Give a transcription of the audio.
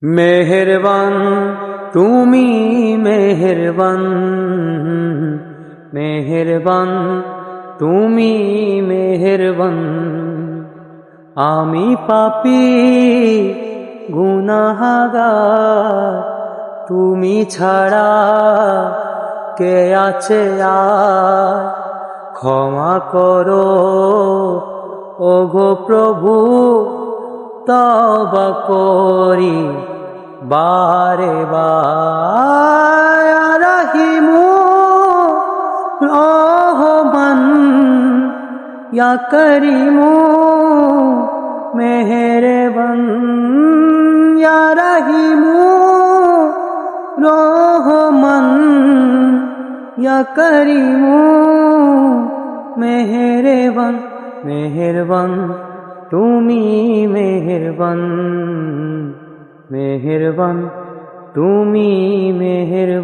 মেহেরবান তুমি মেহেরবান, মেহেরবান তুমি মেহেরবান। আমি পাপী গুনাহগার, তুমি ছাড়া কে আছে আর? ক্ষমা করো ওগো প্রভু, তওবা করি বারে বার। রহিমু রহমান ইয়া করিমু মেহেরবান, ইয়া রহিমু রহমান ইয়া করিমু মেহেরবান। মেহেরবান তুমি মেহেরবান, মেহেরবান তুমি মেহেরবান।